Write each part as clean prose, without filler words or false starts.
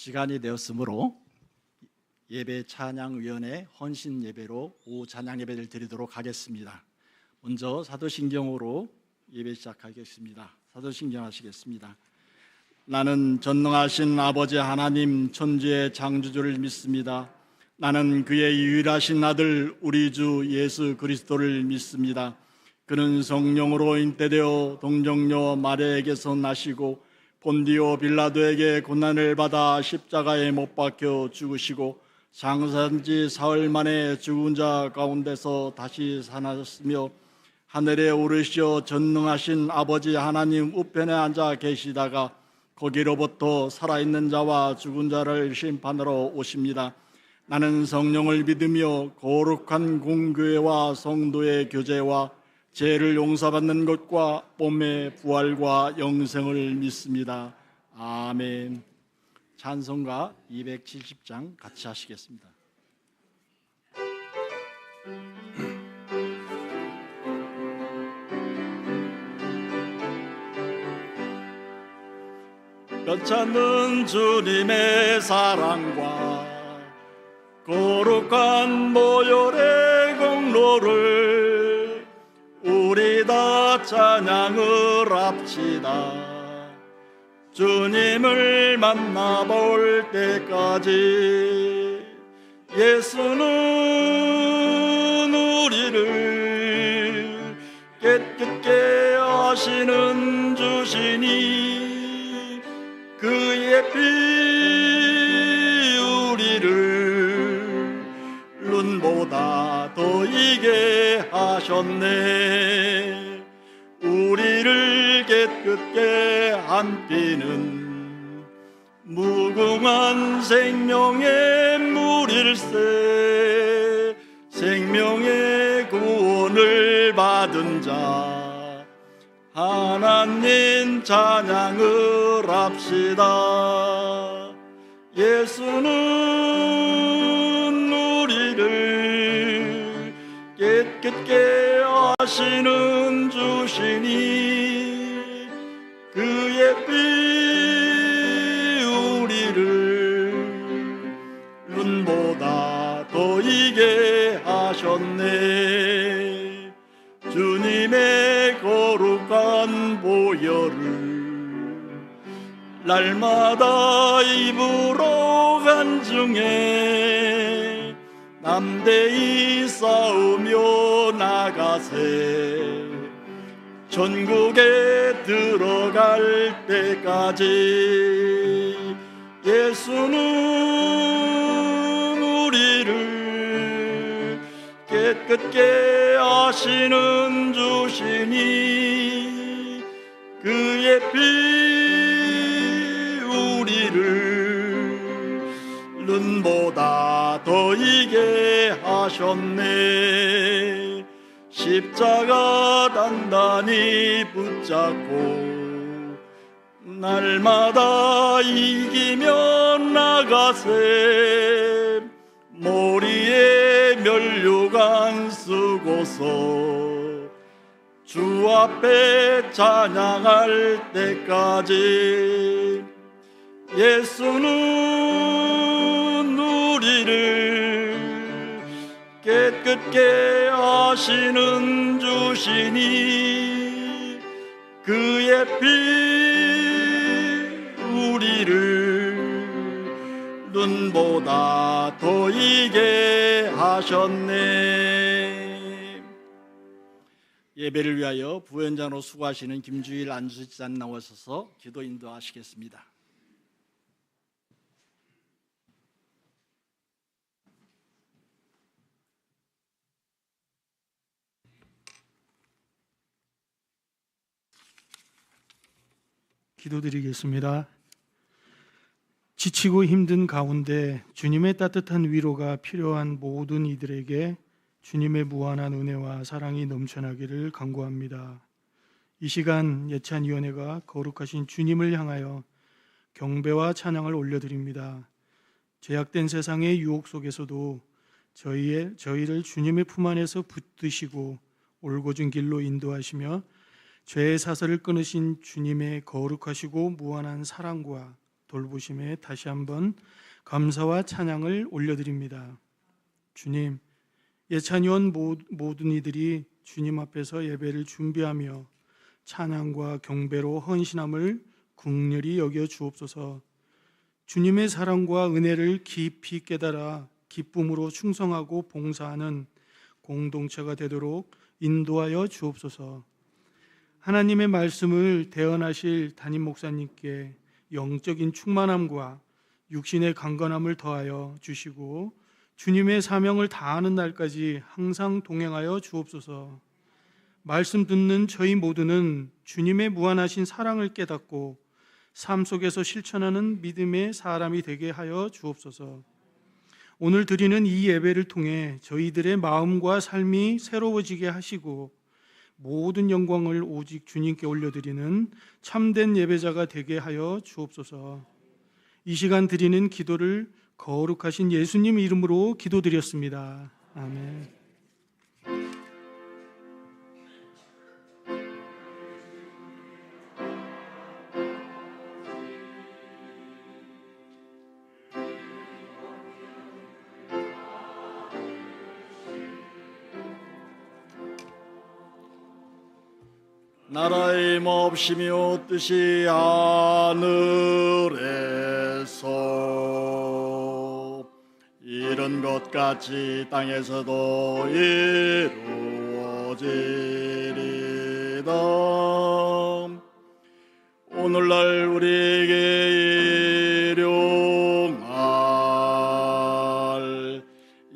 시간이 되었으므로 예배 찬양위원회 헌신 예배로 오후 찬양 예배를 드리도록 하겠습니다. 먼저 사도신경으로 예배 시작하겠습니다. 사도신경 하시겠습니다. 나는 전능하신 아버지 하나님 천지의 창조주를 믿습니다. 나는 그의 유일하신 아들 우리 주 예수 그리스도를 믿습니다. 그는 성령으로 잉태되어 동정녀 마리아에게서 나시고 본디오 빌라도에게 고난을 받아 십자가에 못 박혀 죽으시고 장사한 지 사흘 만에 죽은 자 가운데서 다시 살아나셨으며 하늘에 오르시어 전능하신 아버지 하나님 우편에 앉아 계시다가 거기로부터 살아있는 자와 죽은 자를 심판하러 오십니다. 나는 성령을 믿으며 거룩한 공교회와 성도의 교제와 죄를 용서받는 것과 몸의 부활과 영생을 믿습니다. 아멘. 찬송가 270장 같이 하시겠습니다. 변찮는 주님의 사랑과 거룩한 보혈의 공로를 우리 다 찬양을 합시다. 주님을 만나볼 때까지 예수는 우리를 깨끗게 하시는 주시니 그의 피 우리를 눈보다 더 이게 하셨네. 우리를 깨끗게 한 피는 무궁한 생명의 물일세. 생명의 구원을 받은 자 하나님 찬양을 합시다. 예수는 우리를 깨끗게 하시는 주시니 그의 피 우리를 눈보다 더 이게 하셨네. 주님의 거룩한 보혈을 날마다 입으로 간증해 담대히 싸우며 나가세. 전국에 들어갈 때까지 예수는 우리를 깨끗게 하시는 주시니 그의 피 우리를 눈보다 더 이게 하셨네. 십자가 단단히 붙잡고 날마다 이기며 나가세. 머리에 면류관 쓰고서 주 앞에 찬양할 때까지 예수는 우리를 깨끗게 하시는 주시니 그의 피 우리를 눈보다 더 이게 하셨네. 예배를 위하여 부연장으로 수고하시는 김주일 안수지사님 나오셔서 기도 인도하시겠습니다. 기도드리겠습니다. 지치고 힘든 가운데 주님의 따뜻한 위로가 필요한 모든 이들에게 주님의 무한한 은혜와 사랑이 넘쳐나기를 간구합니다. 이 시간 예찬위원회가 거룩하신 주님을 향하여 경배와 찬양을 올려드립니다. 죄악된 세상의 유혹 속에서도 저희를 주님의 품 안에서 붙드시고 올곧은 길로 인도하시며 죄의 사슬을 끊으신 주님의 거룩하시고 무한한 사랑과 돌보심에 다시 한번 감사와 찬양을 올려드립니다. 주님, 예찬위원 모든 이들이 주님 앞에서 예배를 준비하며 찬양과 경배로 헌신함을 긍휼히 여겨 주옵소서. 주님의 사랑과 은혜를 깊이 깨달아 기쁨으로 충성하고 봉사하는 공동체가 되도록 인도하여 주옵소서. 하나님의 말씀을 대언하실 담임 목사님께 영적인 충만함과 육신의 강건함을 더하여 주시고 주님의 사명을 다하는 날까지 항상 동행하여 주옵소서. 말씀 듣는 저희 모두는 주님의 무한하신 사랑을 깨닫고 삶 속에서 실천하는 믿음의 사람이 되게 하여 주옵소서. 오늘 드리는 이 예배를 통해 저희들의 마음과 삶이 새로워지게 하시고 모든 영광을 오직 주님께 올려드리는 참된 예배자가 되게 하여 주옵소서. 이 시간 드리는 기도를 거룩하신 예수님 이름으로 기도드렸습니다. 아멘. 나라의 몹시며 뜻이 하늘에서 이런 것 같이 땅에서도 이루어지리다. 오늘날 우리에게 일용할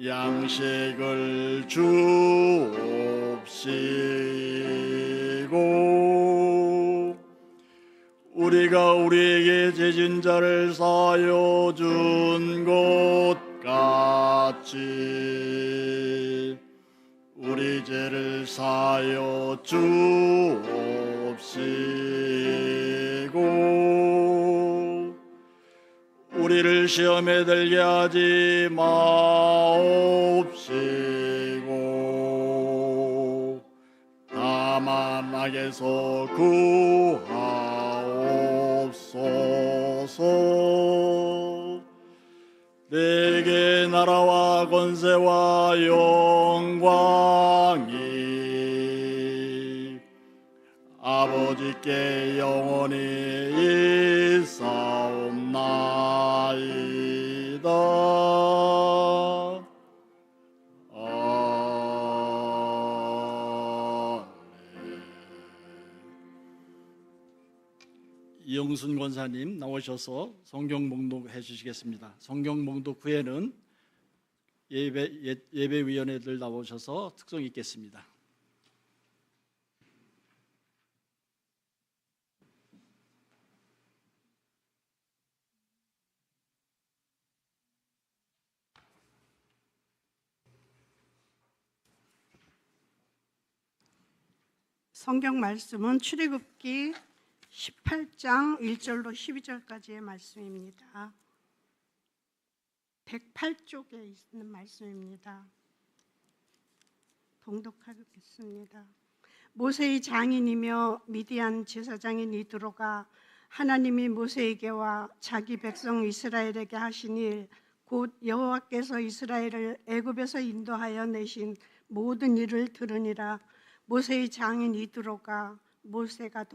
양식을 주옵시고 우리가 우리에게 죄진 자를 사하여 준 것 같이 우리 죄를 사하여 주옵시고 우리를 시험에 들게 하지 마옵시고 다만 악에서 구하옵소서. 내게 나라와 권세와 영광이 아버지께 영원히 있사옵나이다. 이영순 권사님 나오셔서 성경 봉독해 주시겠습니다. 성경 봉독 후에는 예배위원회들 나오셔서 특송 있겠습니다. 성경 말씀은 출애굽기 18장 1절로 12절까지의 말씀입니다. 108쪽에 있는 말씀입니다. 봉독하겠습니다. 모세의 장인이며 미디안 제사장인 이드로가 하나님이 모세에게와 자기 백성 이스라엘에게 하신 일, 곧 여호와께서 이스라엘을 애굽에서 인도하여 내신 모든 일을 들으니라. 모세의 장인 이드로가 모세가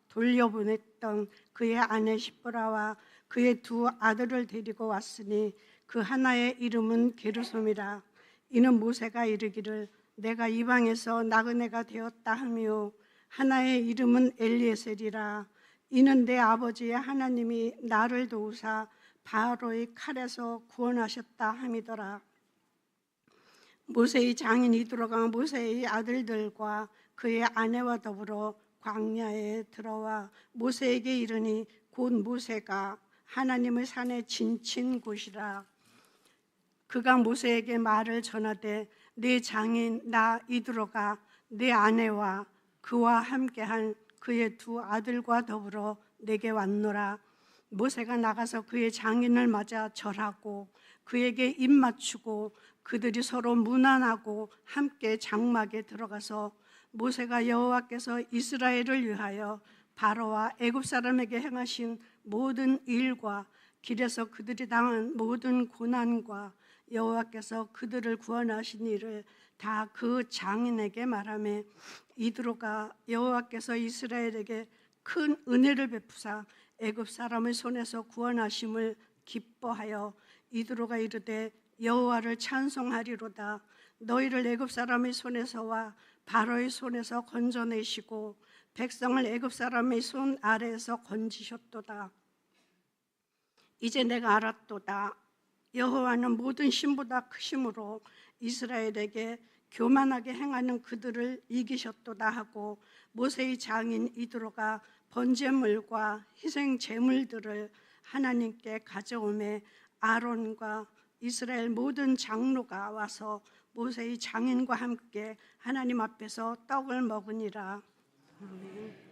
돌려보냈던 그의 아내 시브라와 그의 두 아들을 데리고 왔으니 그 하나의 이름은 게르솜이라. 이는 모세가 이르기를 내가 이방에서 나그네가 되었다 하며 하나의 이름은 엘리에셀이라. 이는 내 아버지의 하나님이 나를 도우사 바로의 칼에서 구원하셨다 함이더라. 모세의 장인이 들어가 모세의 아들들과 그의 아내와 더불어 광야에 들어와 모세에게 이르니 곧 모세가 하나님의 산에 진친 곳이라. 그가 모세에게 말을 전하되 내 장인 나 이드로가 내 아내와 그와 함께한 그의 두 아들과 더불어 내게 왔노라. 모세가 나가서 그의 장인을 맞아 절하고 그에게 입 맞추고 그들이 서로 문안하고 함께 장막에 들어가서 모세가 여호와께서 이스라엘을 위하여 바로와 애굽 사람에게 행하신 모든 일과 길에서 그들이 당한 모든 고난과 여호와께서 그들을 구원하신 일을 다 그 장인에게 말하며 이드로가 여호와께서 이스라엘에게 큰 은혜를 베푸사 애굽 사람의 손에서 구원하심을 기뻐하여 이드로가 이르되 여호와를 찬송하리로다. 너희를 애굽 사람의 손에서와 바로의 손에서 건져내시고 백성을 애굽 사람의 손 아래에서 건지셨도다. 이제 내가 알았도다. 여호와는 모든 신보다 크심으로 이스라엘에게 교만하게 행하는 그들을 이기셨도다 하고 모세의 장인 이드로가 번제물과 희생 제물들을 하나님께 가져오매 아론과 이스라엘 모든 장로가 와서 모세의 장인과 함께 하나님 앞에서 떡을 먹으니라. 아멘.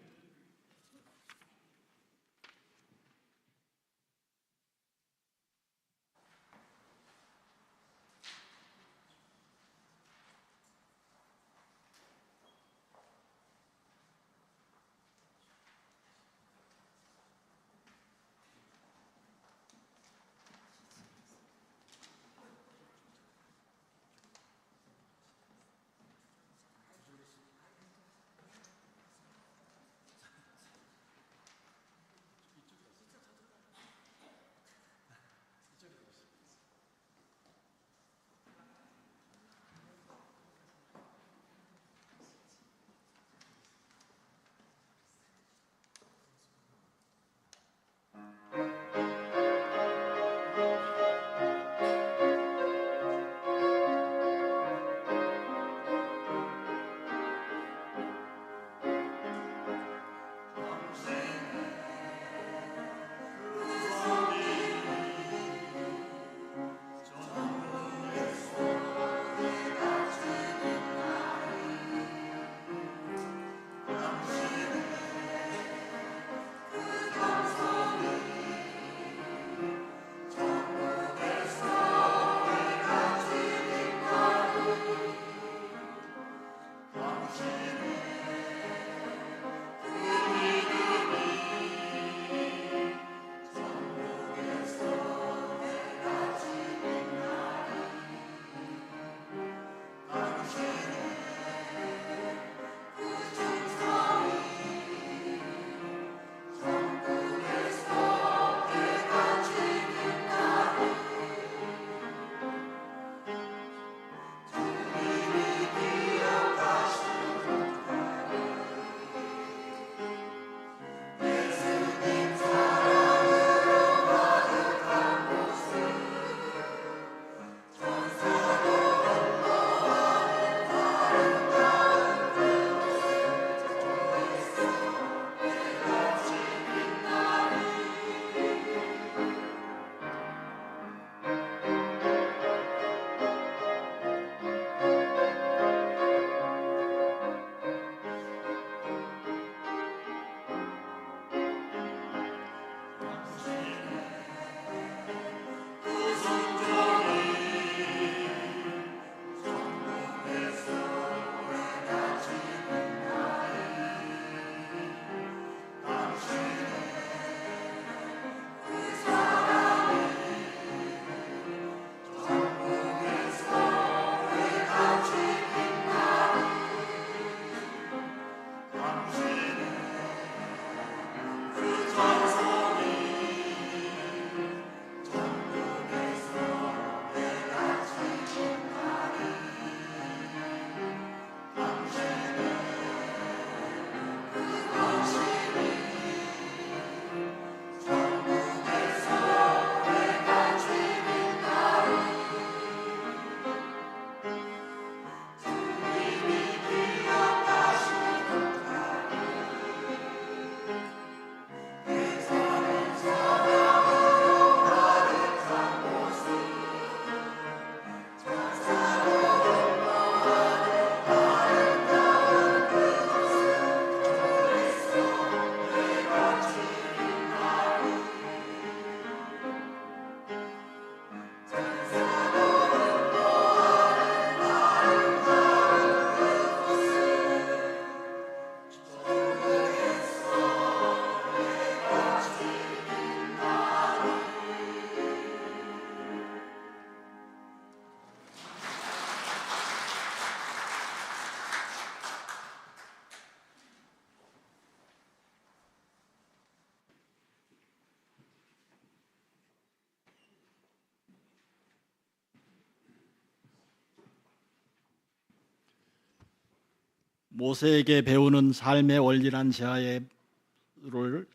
모세에게 배우는 삶의 원리란 제아를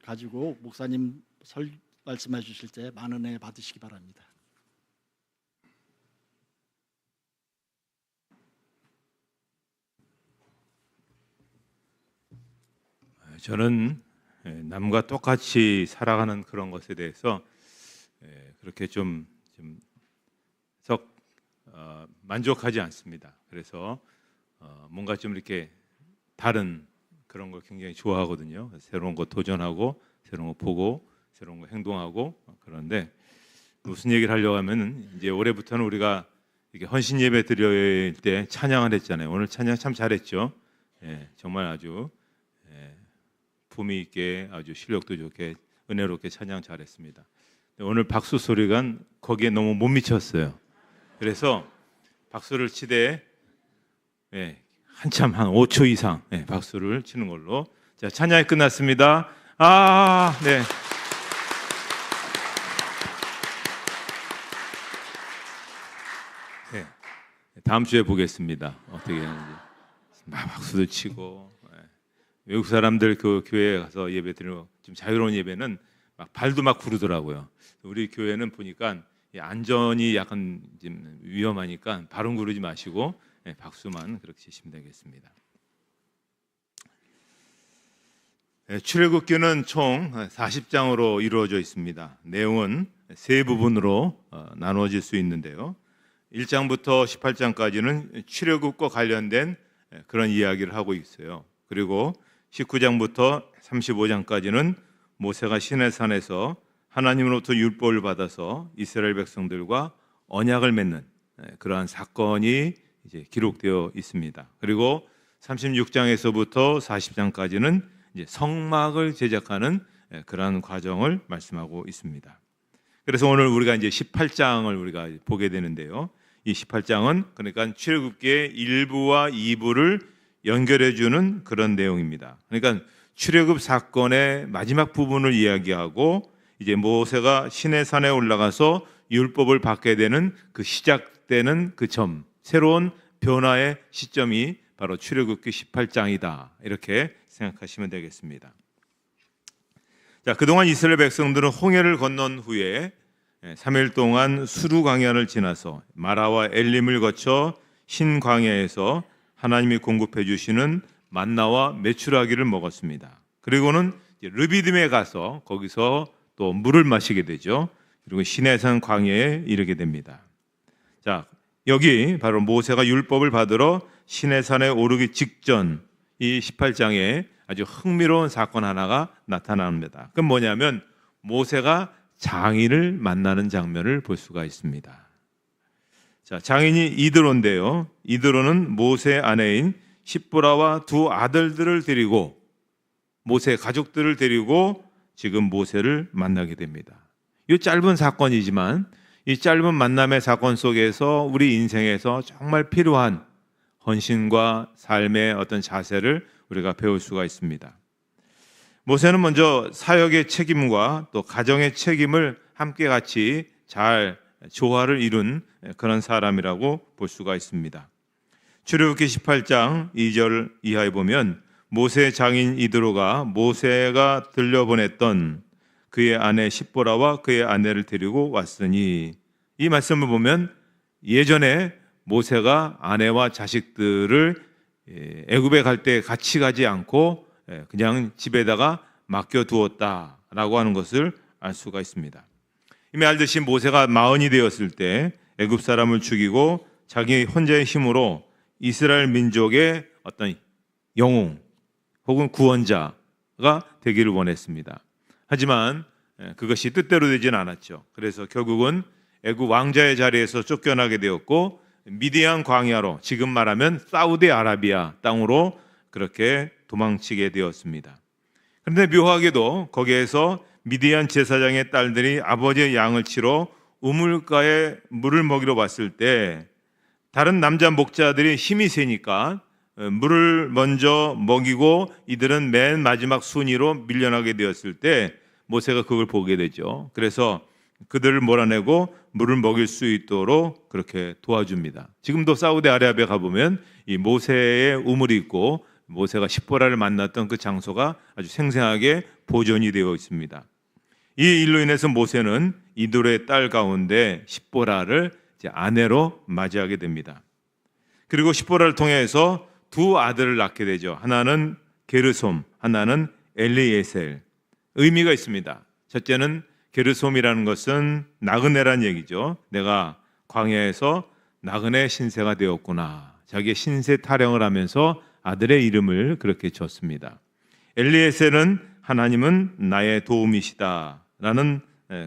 가지고 목사님 말씀해 주실 때 많은 은혜 받으시기 바랍니다. 저는 남과 똑같이 살아가는 그런 것에 대해서 그렇게 썩 만족하지 않습니다. 그래서 뭔가 좀 이렇게 다른 그런 걸 굉장히 좋아하거든요. 새로운 거 도전하고, 새로운 거 보고, 새로운 거 행동하고. 그런데 무슨 얘기를 하려고 하면, 이제 올해부터는 우리가 이렇게 헌신 예배 드릴 때 찬양을 했잖아요. 오늘 찬양 참 잘했죠. 정말 아주 품위 있게, 아주 실력도 좋게, 은혜롭게 찬양 잘했습니다. 오늘 박수 소리가 거기에 너무 못 미쳤어요. 그래서 박수를 치되 한참 한 5초 이상 박수를 치는 걸로. 자, 찬양이 끝났습니다. 네. 다음 주에 보겠습니다. 어떻게 하는지. 막 박수도 치고. 외국 사람들 그 교회에 가서 예배 드리는 좀 자유로운 예배는 막 발도 막 구르더라고요. 우리 교회는 보니까 안전이 약간 좀 위험하니까 발은 구르지 마시고 박수만 그렇게 치시면 되겠습니다. 출애굽기는 총 40장으로 이루어져 있습니다. 내용은 세 부분으로 나누어질 수 있는데요. 1장부터 18장까지는 출애굽과 관련된 그런 이야기를 하고 있어요. 그리고 19장부터 35장까지는 모세가 시내산에서 하나님으로부터 율법을 받아서 이스라엘 백성들과 언약을 맺는 그러한 사건이 이제 기록되어 있습니다. 그리고 36장에서부터 40장까지는 이제 성막을 제작하는 그러한 과정을 말씀하고 있습니다. 그래서 오늘 우리가 이제 18장을 우리가 보게 되는데요. 이 18장은 그러니까 출애굽기의 1부와 2부를 연결해 주는 그런 내용입니다. 그러니까 출애굽 사건의 마지막 부분을 이야기하고 이제 모세가 시내산에 올라가서 율법을 받게 되는 그 시작되는 그 점, 새로운 변화의 시점이 바로 출애굽기 18장이다. 이렇게 생각하시면 되겠습니다. 자, 그동안 이스라엘 백성들은 홍해를 건넌 후에 3일 동안 수루 광야를 지나서 마라와 엘림을 거쳐 흰 광야에서 하나님이 공급해 주시는 만나와 메추라기를 먹었습니다. 그리고는 르비딤에 가서 거기서 또 물을 마시게 되죠. 그리고 시내산 광야에 이르게 됩니다. 자, 여기 바로 모세가 율법을 받으러 시내산에 오르기 직전 이 18장에 아주 흥미로운 사건 하나가 나타납니다. 그건 뭐냐면 모세가 장인을 만나는 장면을 볼 수가 있습니다. 자, 장인이 이드로인데요. 이드로는 모세 아내인 십보라와 두 아들들을 데리고 모세 가족들을 데리고 지금 모세를 만나게 됩니다. 이 짧은 사건이지만 이 짧은 만남의 사건 속에서 우리 인생에서 정말 필요한 헌신과 삶의 어떤 자세를 우리가 배울 수가 있습니다. 모세는 먼저 사역의 책임과 또 가정의 책임을 함께 같이 잘 조화를 이룬 그런 사람이라고 볼 수가 있습니다. 출애굽기 18장 2절 이하에 보면 모세 장인 이드로가 모세가 들려보냈던 그의 아내 십보라와 그의 아내를 데리고 왔으니, 이 말씀을 보면 예전에 모세가 아내와 자식들을 애굽에 갈 때 같이 가지 않고 그냥 집에다가 맡겨두었다라고 하는 것을 알 수가 있습니다. 이미 알듯이 모세가 마흔이 되었을 때 애굽 사람을 죽이고 자기 혼자의 힘으로 이스라엘 민족의 어떤 영웅 혹은 구원자가 되기를 원했습니다. 하지만 그것이 뜻대로 되지는 않았죠. 그래서 결국은 애굽 왕자의 자리에서 쫓겨나게 되었고 미디안 광야로, 지금 말하면 사우디아라비아 땅으로 그렇게 도망치게 되었습니다. 그런데 묘하게도 거기에서 미디안 제사장의 딸들이 아버지의 양을 치러 우물가에 물을 먹이러 왔을 때 다른 남자 목자들이 힘이 세니까 물을 먼저 먹이고 이들은 맨 마지막 순위로 밀려나게 되었을 때 모세가 그걸 보게 되죠. 그래서 그들을 몰아내고 물을 먹일 수 있도록 그렇게 도와줍니다. 지금도 사우디아라비아 가보면 이 모세의 우물이 있고 모세가 십보라를 만났던 그 장소가 아주 생생하게 보존이 되어 있습니다. 이 일로 인해서 모세는 이도로의 딸 가운데 십보라를 이제 아내로 맞이하게 됩니다. 그리고 십보라를 통해서 두 아들을 낳게 되죠. 하나는 게르솜, 하나는 엘리에셀. 의미가 있습니다. 첫째는 게르솜이라는 것은 나그네란 얘기죠. 내가 광야에서 나그네 신세가 되었구나. 자기의 신세 타령을 하면서 아들의 이름을 그렇게 줬습니다. 엘리에셀은 하나님은 나의 도움이시다 라는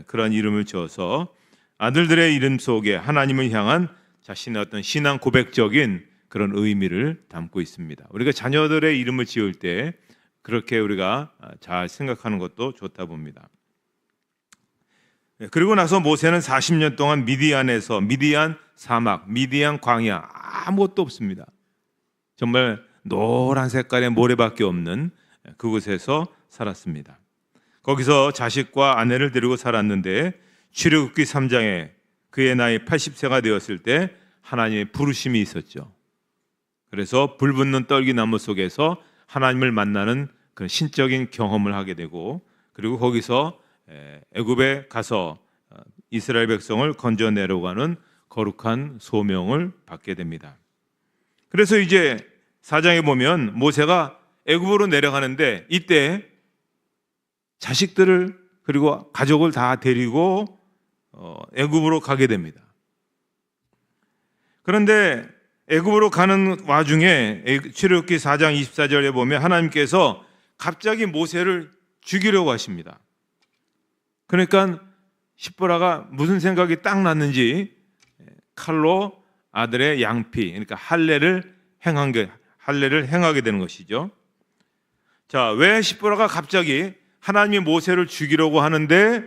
그런 이름을 줘서 아들들의 이름 속에 하나님을 향한 자신의 어떤 신앙 고백적인 그런 의미를 담고 있습니다. 우리가 자녀들의 이름을 지을 때 그렇게 우리가 잘 생각하는 것도 좋다 봅니다. 그리고 나서 모세는 40년 동안 미디안에서, 미디안 사막, 미디안 광야, 아무것도 없습니다. 정말 노란 색깔의 모래밖에 없는 그곳에서 살았습니다. 거기서 자식과 아내를 데리고 살았는데 출애굽기 3장에 그의 나이 80세가 되었을 때 하나님의 부르심이 있었죠. 그래서 불붙는 떨기나무 속에서 하나님을 만나는 그 신적인 경험을 하게 되고, 그리고 거기서 애굽에 가서 이스라엘 백성을 건져 내려가는 거룩한 소명을 받게 됩니다. 그래서 이제 4장에 보면 모세가 애굽으로 내려가는데 이때 자식들을 그리고 가족을 다 데리고 애굽으로 가게 됩니다. 그런데 애굽으로 가는 와중에 출애굽기 4장 24절에 보면 하나님께서 갑자기 모세를 죽이려고 하십니다. 그러니까 십보라가 무슨 생각이 딱 났는지 칼로 아들의 양피, 그러니까 할례를 행하게 되는 것이죠. 자, 왜 십보라가 갑자기 하나님이 모세를 죽이려고 하는데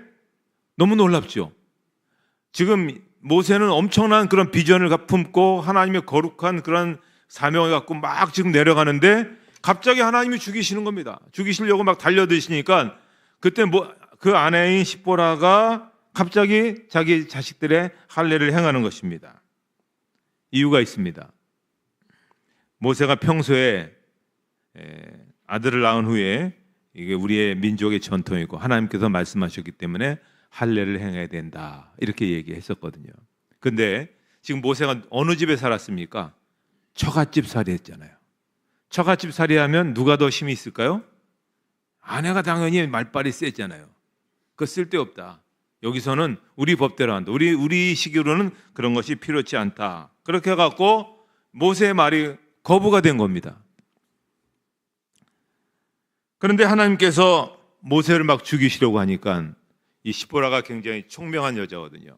너무 놀랍죠. 지금 모세는 엄청난 그런 비전을 품고 하나님의 거룩한 그런 사명을 갖고 막 지금 내려가는데 갑자기 하나님이 죽이시는 겁니다. 죽이시려고 막 달려드시니까 그때 그 아내인 십보라가 갑자기 자기 자식들의 할례를 행하는 것입니다. 이유가 있습니다. 모세가 평소에 아들을 낳은 후에 이게 우리의 민족의 전통이고 하나님께서 말씀하셨기 때문에 할례를 행해야 된다 이렇게 얘기했었거든요. 근데 지금 모세가 어느 집에 살았습니까? 처갓집 살이 했잖아요. 처갓집 살이 하면 누가 더 힘이 있을까요? 아내가 당연히 말빨이 세잖아요. 그거 쓸데없다. 여기서는 우리 법대로 한다. 우리 시기로는 그런 것이 필요치 않다. 그렇게 해갖고 모세의 말이 거부가 된 겁니다. 그런데 하나님께서 모세를 막 죽이시려고 하니까 이 십보라가 굉장히 총명한 여자거든요.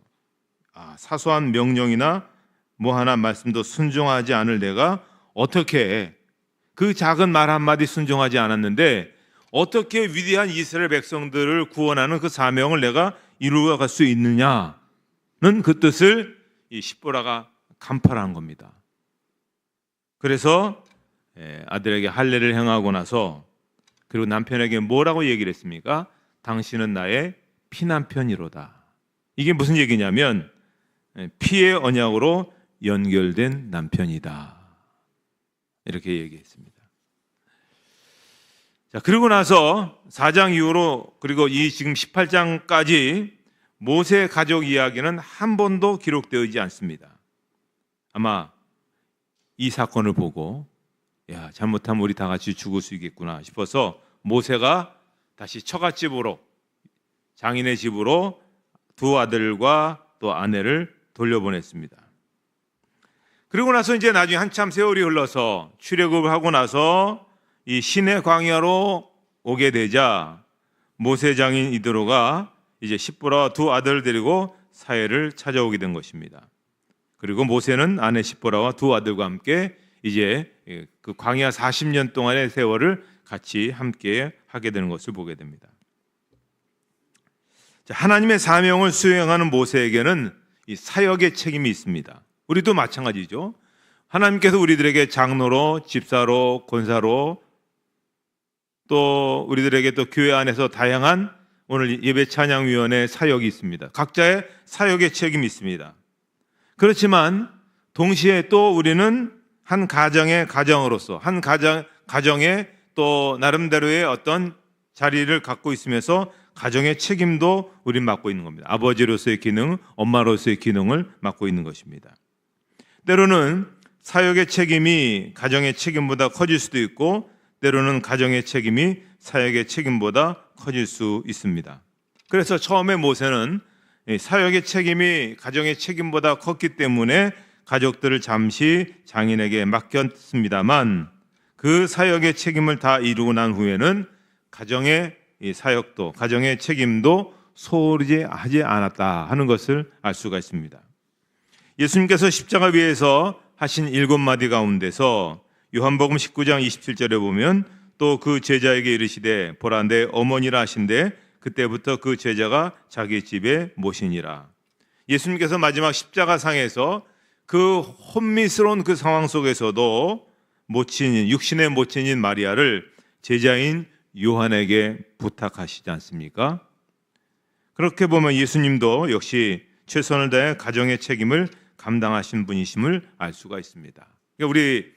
사소한 명령이나 뭐 하나 말씀도 순종하지 않을 내가 어떻게 그 작은 말 한마디 순종하지 않았는데 어떻게 위대한 이스라엘 백성들을 구원하는 그 사명을 내가 이루어갈 수 있느냐는 그 뜻을 이 십보라가 간파한 겁니다. 그래서 아들에게 할례를 행하고 나서 그리고 남편에게 뭐라고 얘기를 했습니까? 당신은 나의 피남편이로다. 이게 무슨 얘기냐면 피의 언약으로 연결된 남편이다. 이렇게 얘기했습니다. 자, 그리고 나서 4장 이후로 그리고 이 지금 18장까지 모세 가족 이야기는 한 번도 기록되지 않습니다. 아마 이 사건을 보고 야, 잘못하면 우리 다 같이 죽을 수 있겠구나 싶어서 모세가 다시 처갓집으로 장인의 집으로 두 아들과 또 아내를 돌려보냈습니다. 그리고 나서 이제 나중에 한참 세월이 흘러서 출애굽을 하고 나서 이 시내 광야로 오게 되자 모세 장인 이드로가 이제 십보라와 두 아들을 데리고 사해를 찾아오게 된 것입니다. 그리고 모세는 아내 십보라와 두 아들과 함께 이제 그 광야 40년 동안의 세월을 같이 함께 하게 되는 것을 보게 됩니다. 하나님의 사명을 수행하는 모세에게는 이 사역의 책임이 있습니다. 우리도 마찬가지죠. 하나님께서 우리들에게 장로로, 집사로, 권사로 또 우리들에게 또 교회 안에서 다양한 오늘 예배 찬양위원회 사역이 있습니다. 각자의 사역의 책임이 있습니다. 그렇지만 동시에 또 우리는 한 가정의 가정으로서 한 가정에 또 나름대로의 어떤 자리를 갖고 있으면서 가정의 책임도 우린 맡고 있는 겁니다. 아버지로서의 기능, 엄마로서의 기능을 맡고 있는 것입니다. 때로는 사역의 책임이 가정의 책임보다 커질 수도 있고, 때로는 가정의 책임이 사역의 책임보다 커질 수 있습니다. 그래서 처음에 모세는 사역의 책임이 가정의 책임보다 컸기 때문에 가족들을 잠시 장인에게 맡겼습니다만, 그 사역의 책임을 다 이루고 난 후에는 가정의 사역도, 가정의 책임도 소홀히 하지 않았다 하는 것을 알 수가 있습니다. 예수님께서 십자가 위에서 하신 7마디 가운데서 요한복음 19장 27절에 보면 또 그 제자에게 이르시되 보라 내 어머니라 하신대 그때부터 그 제자가 자기 집에 모시니라. 예수님께서 마지막 십자가상에서 그 혼미스러운 그 상황 속에서도 모친인, 육신의 모친인 마리아를 제자인 요한에게 부탁하시지 않습니까? 그렇게 보면 예수님도 역시 최선을 다해 가정의 책임을 감당하신 분이심을 알 수가 있습니다. 그러니까 우리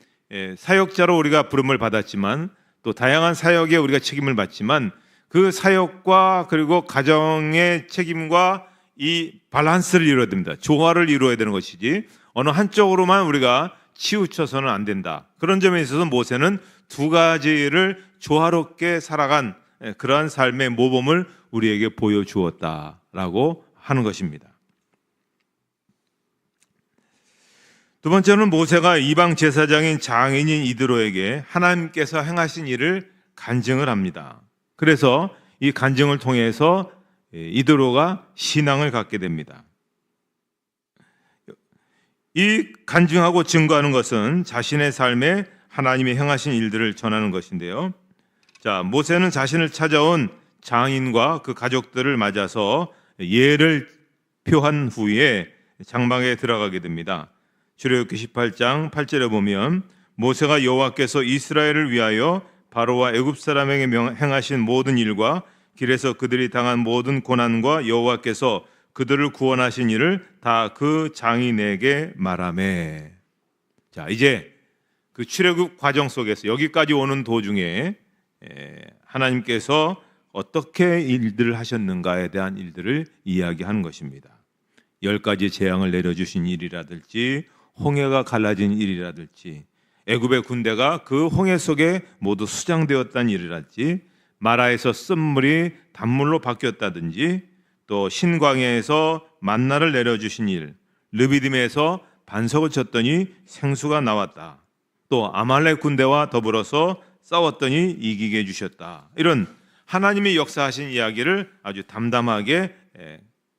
사역자로 우리가 부름을 받았지만 또 다양한 사역에 우리가 책임을 받지만 그 사역과 그리고 가정의 책임과 이 밸런스를 이루어야 됩니다. 조화를 이루어야 되는 것이지 어느 한쪽으로만 우리가 치우쳐서는 안 된다. 그런 점에 있어서 모세는 두 가지를 조화롭게 살아간 그러한 삶의 모범을 우리에게 보여주었다라고 하는 것입니다. 두 번째는 모세가 이방 제사장인 장인인 이드로에게 하나님께서 행하신 일을 간증을 합니다. 그래서 이 간증을 통해서 이드로가 신앙을 갖게 됩니다. 이 간증하고 증거하는 것은 자신의 삶에 하나님이 행하신 일들을 전하는 것인데요. 자, 모세는 자신을 찾아온 장인과 그 가족들을 맞아서 예를 표한 후에 장막에 들어가게 됩니다. 출애굽기 18장 8절에 보면 모세가 여호와께서 이스라엘을 위하여 바로와 애굽 사람에게 행하신 모든 일과 길에서 그들이 당한 모든 고난과 여호와께서 그들을 구원하신 일을 다 그 장인에게 말하매. 자, 이제 그 출애굽 과정 속에서 여기까지 오는 도중에 하나님께서 어떻게 일들을 하셨는가에 대한 일들을 이야기하는 것입니다. 10가지 재앙을 내려주신 일이라든지 홍해가 갈라진 일이라든지 애굽의 군대가 그 홍해 속에 모두 수장되었다는 일이라든지 마라에서 쓴물이 단물로 바뀌었다든지 또 신광야에서 만나를 내려주신 일, 르비딤에서 반석을 쳤더니 생수가 나왔다. 또 아말렉 군대와 더불어서 싸웠더니 이기게 해주셨다. 이런 하나님이 역사하신 이야기를 아주 담담하게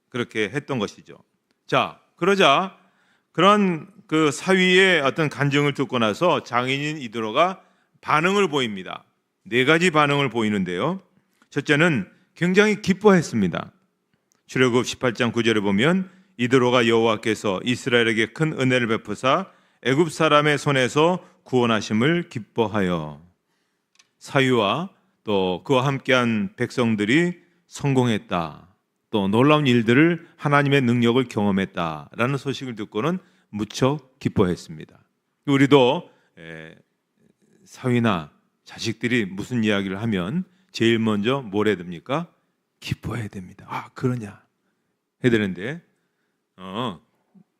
그렇게 했던 것이죠. 자, 그러자 그런 그 사위의 어떤 간증을 듣고 나서 장인인 이드로가 반응을 보입니다. 4가지 반응을 보이는데요. 첫째는 굉장히 기뻐했습니다. 출애굽 18장 9절에 보면 이드로가 여호와께서 이스라엘에게 큰 은혜를 베푸사 애굽 사람의 손에서 구원하심을 기뻐하여 사위와 또 그와 함께한 백성들이 성공했다. 또 놀라운 일들을 하나님의 능력을 경험했다라는 소식을 듣고는 무척 기뻐했습니다. 우리도 사위나 자식들이 무슨 이야기를 하면 제일 먼저 뭘 해야 됩니까? 기뻐해야 됩니다. 아, 그러냐 해야 되는데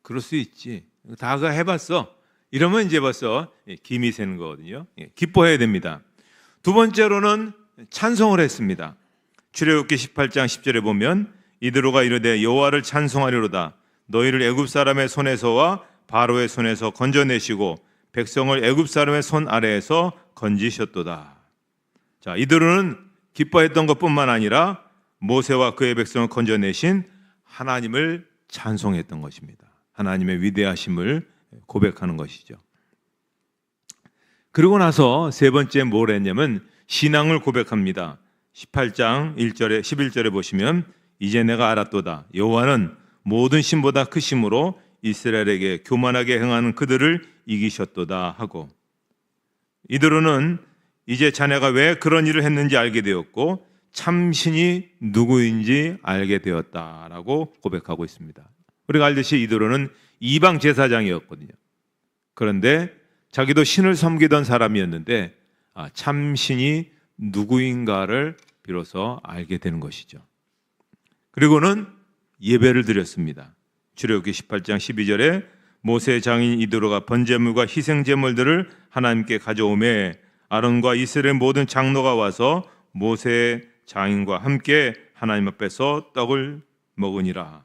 그럴 수 있지. 다가 해봤어. 이러면 이제 벌써 김이 새는 거거든요. 기뻐해야 됩니다. 두 번째로는 찬송을 했습니다. 출애굽기 18장 10절에 보면 이드로가 이르되 여호와를 찬송하리로다. 너희를 애굽 사람의 손에서와 바로의 손에서 건져내시고 백성을 애굽 사람의 손 아래에서 건지셨도다. 자, 이드로는 기뻐했던 것뿐만 아니라 모세와 그의 백성을 건져내신 하나님을 찬송했던 것입니다. 하나님의 위대하심을 고백하는 것이죠. 그러고 나서 세 번째 뭘 했냐면 신앙을 고백합니다. 18장 1절에 11절에 보시면 이제 내가 알았도다. 여호와는 모든 신보다 크심으로 이스라엘에게 교만하게 행하는 그들을 이기셨도다 하고 이드로는 이제 자네가 왜 그런 일을 했는지 알게 되었고 참신이 누구인지 알게 되었다라고 고백하고 있습니다. 우리가 알듯이 이드로는 이방 제사장이었거든요. 그런데 자기도 신을 섬기던 사람이었는데 참신이 누구인가를 비로소 알게 되는 것이죠. 그리고는 예배를 드렸습니다. 출애굽기 18장 12절에 모세 장인 이드로가 번제물과 희생제물들을 하나님께 가져오매 아론과 이스라엘 모든 장로가 와서 모세 장인과 함께 하나님 앞에서 떡을 먹으니라.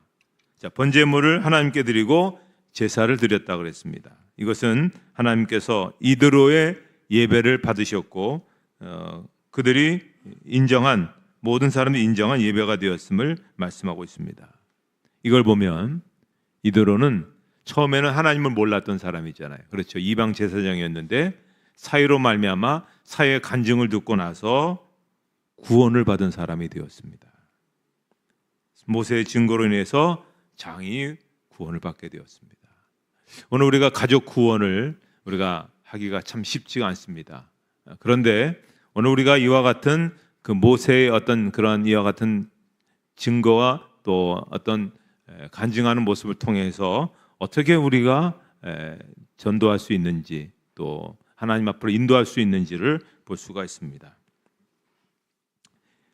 자, 번제물을 하나님께 드리고 제사를 드렸다 그랬습니다. 이것은 하나님께서 이드로의 예배를 받으셨고 그들이 인정한 모든 사람이 인정한 예배가 되었음을 말씀하고 있습니다. 이걸 보면 이드로는 처음에는 하나님을 몰랐던 사람이잖아요. 그렇죠. 이방 제사장이었는데 사회로 말미암아 사회의 간증을 듣고 나서 구원을 받은 사람이 되었습니다. 모세의 증거로 인해서 장이 구원을 받게 되었습니다. 오늘 우리가 가족 구원을 우리가 하기가 참 쉽지가 않습니다. 그런데 오늘 우리가 이와 같은 그 모세의 어떤 그런 이와 같은 증거와 또 어떤 간증하는 모습을 통해서 어떻게 우리가 전도할 수 있는지 또 하나님 앞으로 인도할 수 있는지를 볼 수가 있습니다.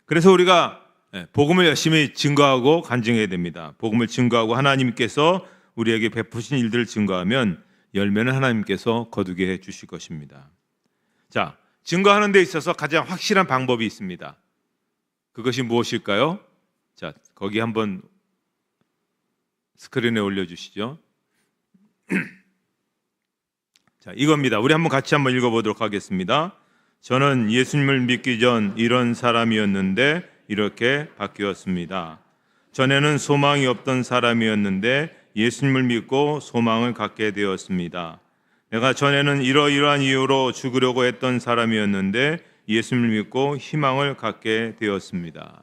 그래서 우리가 복음을 열심히 증거하고 간증해야 됩니다. 복음을 증거하고 하나님께서 우리에게 베푸신 일들을 증거하면 열매는 하나님께서 거두게 해 주실 것입니다. 자, 증거하는 데 있어서 가장 확실한 방법이 있습니다. 그것이 무엇일까요? 자, 거기 한번 스크린에 올려주시죠. 자, 이겁니다. 우리 한번 같이 한번 읽어보도록 하겠습니다. 저는 예수님을 믿기 전 이런 사람이었는데 이렇게 바뀌었습니다. 전에는 소망이 없던 사람이었는데 예수님을 믿고 소망을 갖게 되었습니다. 내가 전에는 이러이러한 이유로 죽으려고 했던 사람이었는데 예수님을 믿고 희망을 갖게 되었습니다.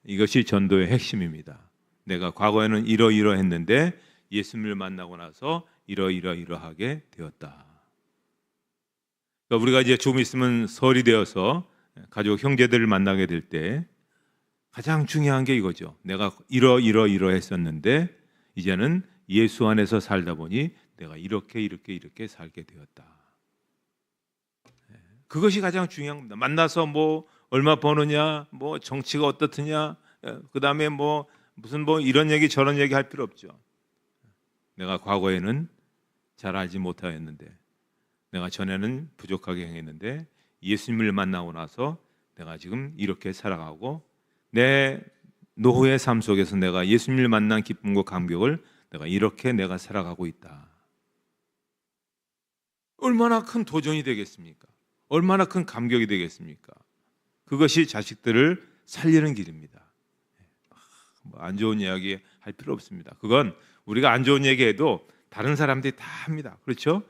이것이 전도의 핵심입니다. 내가 과거에는 이러이러했는데 예수님을 만나고 나서 이러이러하게 되었다. 그러니까 우리가 이제 조금 있으면 설이 되어서 가족 형제들을 만나게 될 때 가장 중요한 게 이거죠. 내가 이러했었는데 이제는 예수 안에서 살다 보니 내가 이렇게 살게 되었다. 그것이 가장 중요한 겁니다. 만나서 뭐 얼마 버느냐, 뭐 정치가 어떻느냐, 그 다음에 뭐 무슨 뭐 이런 얘기 저런 얘기 할 필요 없죠. 내가 과거에는 잘 알지 못하였는데, 내가 전에는 부족하게 행했는데 예수님을 만나고 나서 내가 지금 이렇게 살아가고 내 노후의 삶 속에서 내가 예수님을 만난 기쁨과 감격을 내가 살아가고 있다. 얼마나 큰 도전이 되겠습니까? 얼마나 큰 감격이 되겠습니까? 그것이 자식들을 살리는 길입니다. 안 좋은 이야기 할 필요 없습니다. 그건 우리가 안 좋은 얘기해도 다른 사람들이 다 합니다. 그렇죠?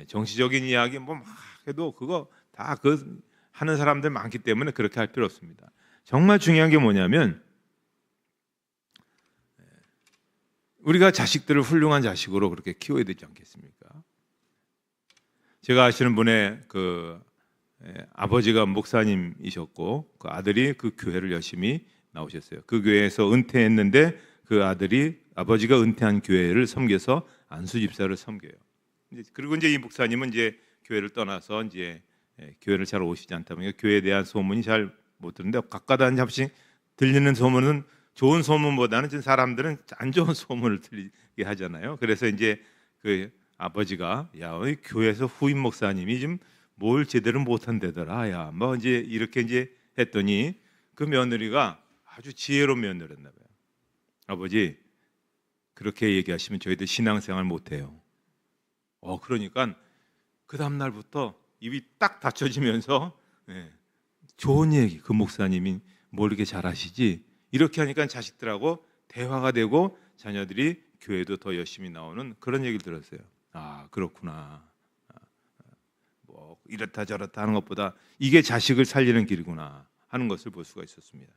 정치적인 이야기 뭐 막 해도 그거 다 그 하는 사람들 많기 때문에 그렇게 할 필요 없습니다. 정말 중요한 게 뭐냐면 우리가 자식들을 훌륭한 자식으로 그렇게 키워야 되지 않겠습니까? 제가 아시는 분의 그 아버지가 목사님이셨고 그 아들이 그 교회를 열심히 나오셨어요. 그 교회에서 은퇴했는데 그 아들이 아버지가 은퇴한 교회를 섬겨서 안수 집사를 섬겨요. 그리고 이제 이 목사님은 이제 교회를 떠나서 이제 교회를 잘 오시지 않다 보니까 교회에 대한 소문이 잘 못 듣는데 각각 한 잡씩 들리는 소문은 좋은 소문보다는 사람들은 안 좋은 소문을 들리게 하잖아요. 그래서 이제 그 아버지가 야, 교회에서 후임 목사님이 지금 뭘 제대로 못한대더라. 야, 뭐 이제 이렇게 이제 했더니 그 며느리가 아주 지혜로운 며느리였나 봐요. 아버지 그렇게 얘기하시면 저희들 신앙생활 못해요. 그러니까 그 다음 날부터 입이 딱 닫혀지면서 좋은 얘기, 그 목사님이 뭘 이렇게 잘하시지? 이렇게 하니까 자식들하고 대화가 되고 자녀들이 교회도 더 열심히 나오는 그런 얘기를 들었어요. 아, 그렇구나. 뭐 이렇다 저렇다 하는 것보다 이게 자식을 살리는 길이구나 하는 것을 볼 수가 있었습니다.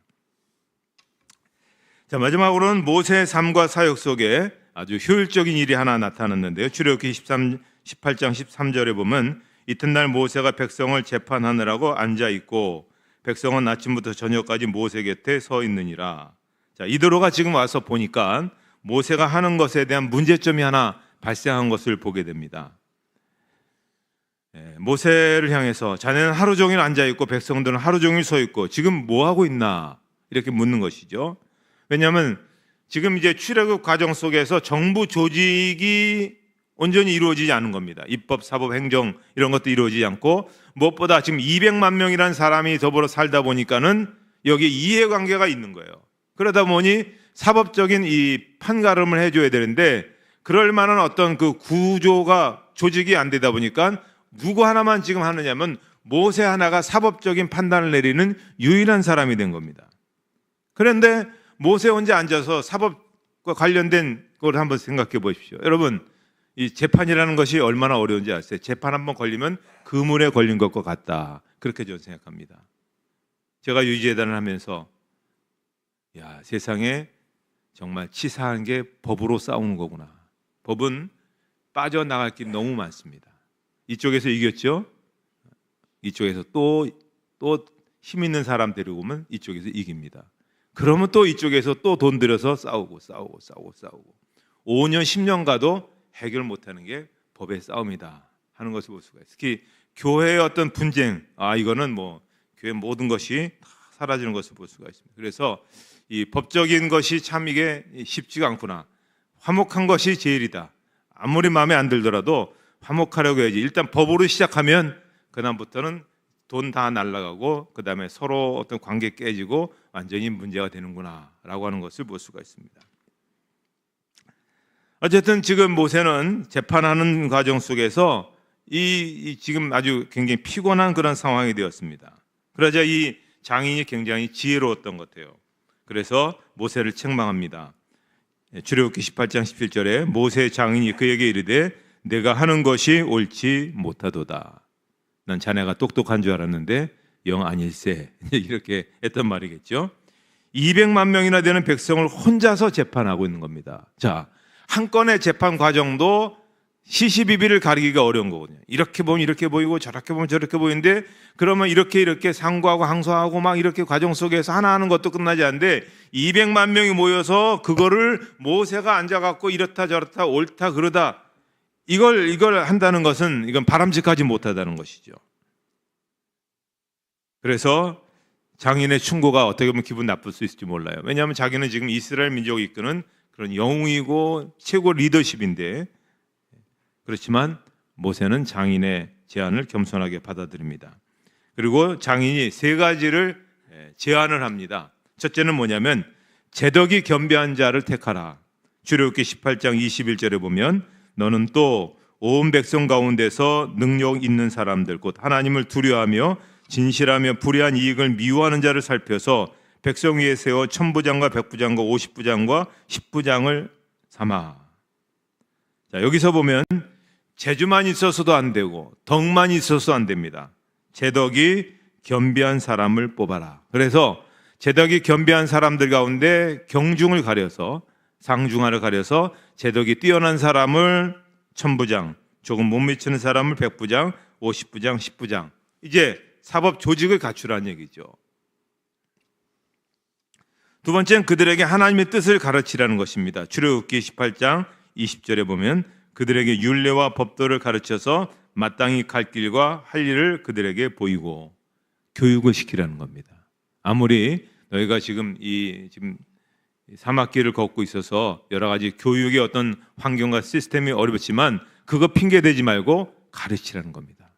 자, 마지막으로는 모세의 삶과 사역 속에 아주 효율적인 일이 하나 나타났는데요. 출애굽기 18장 13절에 보면 이튿날 모세가 백성을 재판하느라고 앉아 있고 백성은 아침부터 저녁까지 모세 곁에 서 있느니라. 자, 이드로가 지금 와서 보니까 모세가 하는 것에 대한 문제점이 하나 발생한 것을 보게 됩니다. 모세를 향해서 자네는 하루 종일 앉아 있고 백성들은 하루 종일 서 있고 지금 뭐 하고 있나 이렇게 묻는 것이죠. 왜냐하면 지금 이제 출애굽 과정 속에서 정부 조직이 온전히 이루어지지 않은 겁니다. 입법, 사법, 행정 이런 것도 이루어지지 않고 무엇보다 지금 200만 명이라는 사람이 더불어 살다 보니까는 여기에 이해관계가 있는 거예요. 그러다 보니 사법적인 이 판가름을 해줘야 되는데 그럴 만한 어떤 그 구조가 조직이 안 되다 보니까 누구 하나만 지금 하느냐면 모세 하나가 사법적인 판단을 내리는 유일한 사람이 된 겁니다. 그런데 모세 혼자 앉아서 사법과 관련된 걸 한번 생각해 보십시오. 여러분, 이 재판이라는 것이 얼마나 어려운지 아세요? 재판 한번 걸리면 그물에 걸린 것과 같다. 그렇게 저는 생각합니다. 제가 유지재단을 하면서 야, 세상에 정말 치사한 게 법으로 싸우는 거구나. 법은 빠져나갈 길이 너무 많습니다. 이쪽에서 이겼죠? 이쪽에서 또 힘 있는 사람 데리고 오면 이쪽에서 이깁니다. 그러면 또 이쪽에서 또 돈 들여서 싸우고 5년 10년 가도 해결 못하는 게 법의 싸움이다 하는 것을 볼 수가 있어요. 특히 교회의 어떤 분쟁, 이거는 뭐 교회 모든 것이 다 사라지는 것을 볼 수가 있습니다. 그래서 이 법적인 것이 참 이게 쉽지가 않구나. 화목한 것이 제일이다. 아무리 마음에 안 들더라도 화목하려고 해야지. 일단 법으로 시작하면 그다음부터는 돈 다 날아가고 그다음에 서로 어떤 관계 깨지고 완전히 문제가 되는구나라고 하는 것을 볼 수가 있습니다. 어쨌든 지금 모세는 재판하는 과정 속에서 이 지금 아주 굉장히 피곤한 그런 상황이 되었습니다. 그러자 이 장인이 굉장히 지혜로웠던 것 같아요. 그래서 모세를 책망합니다. 출애굽기 18장 17절에 모세 장인이 그에게 이르되 내가 하는 것이 옳지 못하도다. 난 자네가 똑똑한 줄 알았는데 영 아닐세. 이렇게 했던 말이겠죠. 200만 명이나 되는 백성을 혼자서 재판하고 있는 겁니다. 자, 한 건의 재판 과정도 시시비비를 가리기가 어려운 거거든요. 이렇게 보면 이렇게 보이고 저렇게 보면 저렇게 보이는데 그러면 이렇게 상고하고 항소하고 막 이렇게 과정 속에서 하나 하는 것도 끝나지 않는데 200만 명이 모여서 그거를 모세가 앉아갖고 이렇다 저렇다 옳다 그러다 이걸 한다는 것은 이건 바람직하지 못하다는 것이죠. 그래서 장인의 충고가 어떻게 보면 기분 나쁠 수 있을지 몰라요. 왜냐하면 자기는 지금 이스라엘 민족이 이끄는 그런 영웅이고 최고 리더십인데 그렇지만 모세는 장인의 제안을 겸손하게 받아들입니다. 그리고 장인이 세 가지를 제안을 합니다. 첫째는 뭐냐면 제덕이 겸비한 자를 택하라. 출애굽기 18장 21절에 보면 너는 또 온 백성 가운데서 능력 있는 사람들 곧 하나님을 두려워하며 진실하며 불의한 이익을 미워하는 자를 살펴서 백성 위에 세워 천부장과 백부장과 50부장과 10부장을 삼아. 자, 여기서 보면 재주만 있어서도 안 되고 덕만 있어서도 안 됩니다. 제덕이 겸비한 사람을 뽑아라. 그래서 제덕이 겸비한 사람들 가운데 경중을 가려서 상중하를 가려서 제덕이 뛰어난 사람을 천부장, 조금 못 미치는 사람을 백부장, 50부장, 10부장. 이제 사법 조직을 갖추라는 얘기죠. 두 번째는 그들에게 하나님의 뜻을 가르치라는 것입니다. 출애굽기 18장 20절에 보면 그들에게 율례와 법도를 가르쳐서 마땅히 갈 길과 할 일을 그들에게 보이고 교육을 시키라는 겁니다. 아무리 너희가 지금 사막길을 걷고 있어서 여러 가지 교육의 어떤 환경과 시스템이 어렵지만 그거 핑계 대지 말고 가르치라는 겁니다.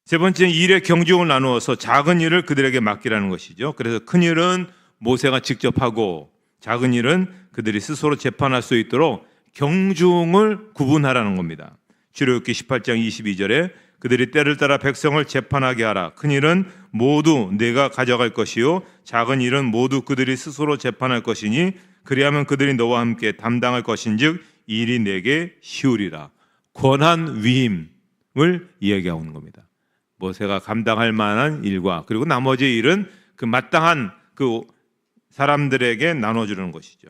세 번째는 일의 경중을 나누어서 작은 일을 그들에게 맡기라는 것이죠. 그래서 큰 일은 모세가 직접 하고 작은 일은 그들이 스스로 재판할 수 있도록 경중을 구분하라는 겁니다. 출애굽기 18장 22절에 그들이 때를 따라 백성을 재판하게 하라. 큰 일은 모두 내가 가져갈 것이요 작은 일은 모두 그들이 스스로 재판할 것이니 그리하면 그들이 너와 함께 담당할 것인즉 일이 내게 쉬우리라. 권한 위임을 이야기하고 있는 겁니다. 모세가 감당할 만한 일과 그리고 나머지 일은 그 마땅한 그 사람들에게 나눠주는 것이죠.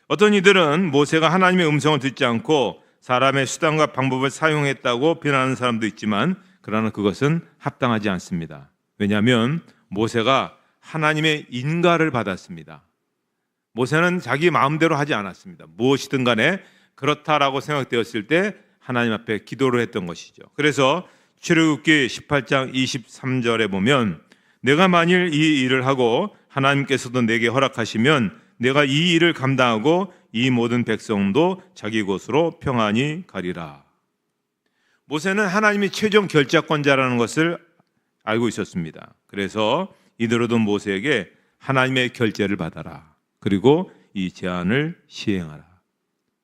어떤 이들은 모세가 하나님의 음성을 듣지 않고 사람의 수단과 방법을 사용했다고 비난하는 사람도 있지만 그러나 그것은 합당하지 않습니다. 왜냐하면 모세가 하나님의 인가를 받았습니다. 모세는 자기 마음대로 하지 않았습니다. 무엇이든 간에 그렇다라고 생각되었을 때 하나님 앞에 기도를 했던 것이죠. 그래서 출애굽기 18장 23절에 보면 내가 만일 이 일을 하고 하나님께서도 내게 허락하시면 내가 이 일을 감당하고 이 모든 백성도 자기 곳으로 평안히 가리라. 모세는 하나님이 최종 결정권자라는 것을 알고 있었습니다. 그래서 이들어도 모세에게 하나님의 결재를 받아라. 그리고 이 제안을 시행하라.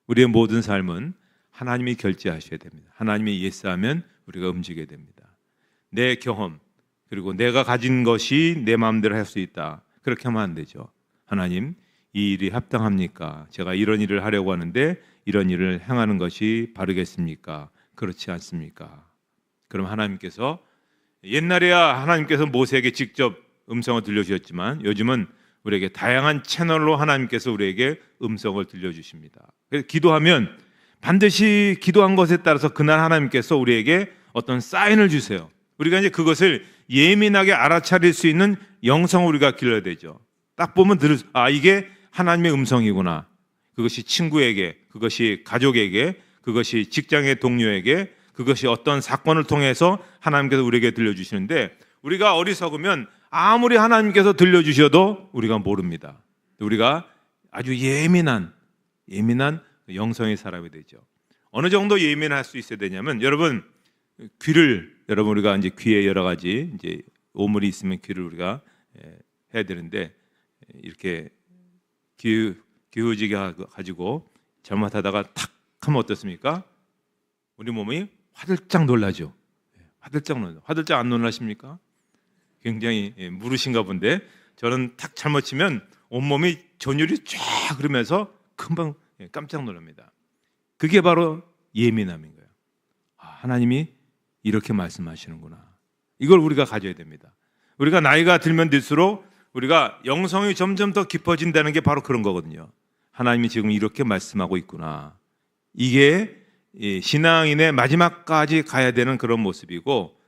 우리의 모든 삶은 하나님이 결재하셔야 됩니다. 하나님이 예스하면 우리가 움직여야 됩니다. 내 경험 그리고 내가 가진 것이 내 마음대로 할 수 있다. 그렇게 하면 안 되죠. 하나님, 이 일이 합당합니까? 제가 이런 일을 하려고 하는데 이런 일을 행하는 것이 바르겠습니까? 그렇지 않습니까? 그럼 하나님께서 옛날에야 하나님께서 모세에게 직접 음성을 들려주셨지만 요즘은 우리에게 다양한 채널로 하나님께서 우리에게 음성을 들려주십니다. 그래서 기도하면 반드시 기도한 것에 따라서 그날 하나님께서 우리에게 어떤 사인을 주세요. 우리가 이제 그것을 예민하게 알아차릴 수 있는 영성을 우리가 길러야 되죠. 딱 보면 이게 하나님의 음성이구나. 그것이 친구에게, 그것이 가족에게, 그것이 직장의 동료에게, 그것이 어떤 사건을 통해서 하나님께서 우리에게 들려주시는데 우리가 어리석으면 아무리 하나님께서 들려주셔도 우리가 모릅니다. 우리가 아주 예민한 영성의 사람이 되죠. 어느 정도 예민할 수 있어야 되냐면 여러분 우리가 이제 귀에 여러 가지 이제 오물이 있으면 귀를 우리가 해야 되는데 이렇게 기울지게 가지고 잘못하다가 탁 하면 어떻습니까? 우리 몸이 화들짝 놀라죠. 화들짝 안 놀라십니까? 굉장히 무르신가 본데 저는 탁 잘못 치면 온몸이 전율이 쫙 흐르면서 금방 깜짝 놀랍니다. 그게 바로 예민함인 거예요. 하나님이 이렇게 말씀하시는구나. 이걸 우리가 가져야 됩니다. 우리가 나이가 들면 들수록 우리가 영성이 점점 더 깊어진다는 게 바로 그런 거거든요. 하나님이 지금 이렇게 말씀하고 있구나. 이게 신앙인의 마지막까지 가야 되는 그런 모습이고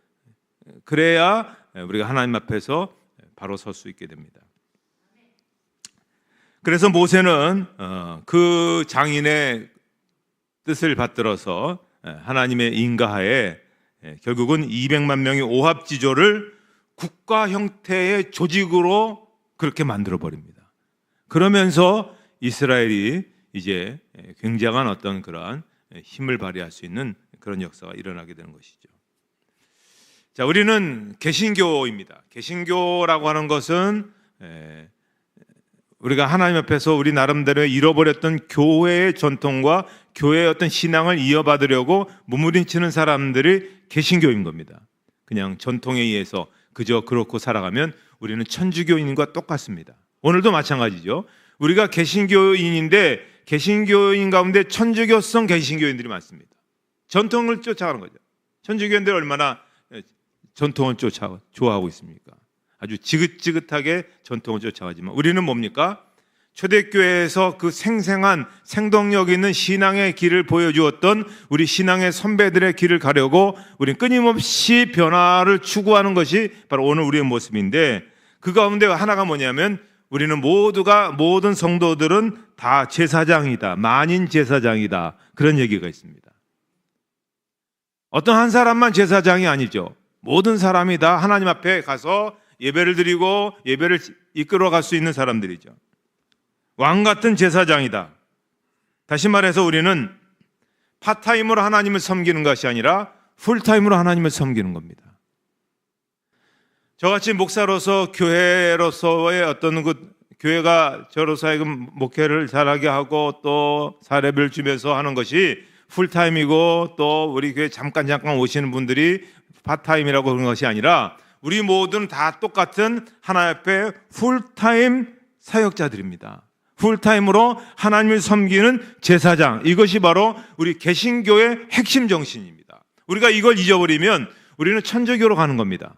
그래야 우리가 하나님 앞에서 바로 설 수 있게 됩니다. 그래서 모세는 그 장인의 뜻을 받들어서 하나님의 인가하에 결국은 200만 명의 오합지졸을 국가 형태의 조직으로 그렇게 만들어 버립니다. 그러면서 이스라엘이 이제 굉장한 어떤 그러한 힘을 발휘할 수 있는 그런 역사가 일어나게 되는 것이죠. 자, 우리는 개신교입니다. 개신교라고 하는 것은 우리가 하나님 앞에서 우리 나름대로 잃어버렸던 교회의 전통과 교회의 어떤 신앙을 이어받으려고 몸부림치는 사람들이 개신교인 겁니다. 그냥 전통에 의해서 그저 그렇고 살아가면 우리는 천주교인과 똑같습니다. 오늘도 마찬가지죠. 우리가 개신교인인데 개신교인 가운데 천주교성 개신교인들이 많습니다. 전통을 쫓아가는 거죠. 천주교인들 얼마나 전통을 좋아하고 있습니까? 아주 지긋지긋하게 전통을 쫓아가지만 우리는 뭡니까? 초대교회에서 그 생생한 생동력 있는 신앙의 길을 보여주었던 우리 신앙의 선배들의 길을 가려고 우리는 끊임없이 변화를 추구하는 것이 바로 오늘 우리의 모습인데 그 가운데 하나가 뭐냐면 우리는 모든 성도들은 다 제사장이다. 만인 제사장이다. 그런 얘기가 있습니다. 어떤 한 사람만 제사장이 아니죠. 모든 사람이 다 하나님 앞에 가서 예배를 드리고 예배를 이끌어 갈 수 있는 사람들이죠. 왕 같은 제사장이다. 다시 말해서 우리는 파타임으로 하나님을 섬기는 것이 아니라 풀타임으로 하나님을 섬기는 겁니다. 저같이 목사로서 교회로서의 어떤 교회가 저로서 하여금 목회를 잘하게 하고 또 사례를 주면서 하는 것이 풀타임이고 또 우리 교회 잠깐 오시는 분들이 파타임이라고 그런 것이 아니라 우리 모두는 다 똑같은 하나님 앞에 풀타임 사역자들입니다. 풀타임으로 하나님을 섬기는 제사장, 이것이 바로 우리 개신교의 핵심 정신입니다. 우리가 이걸 잊어버리면 우리는 천주교로 가는 겁니다.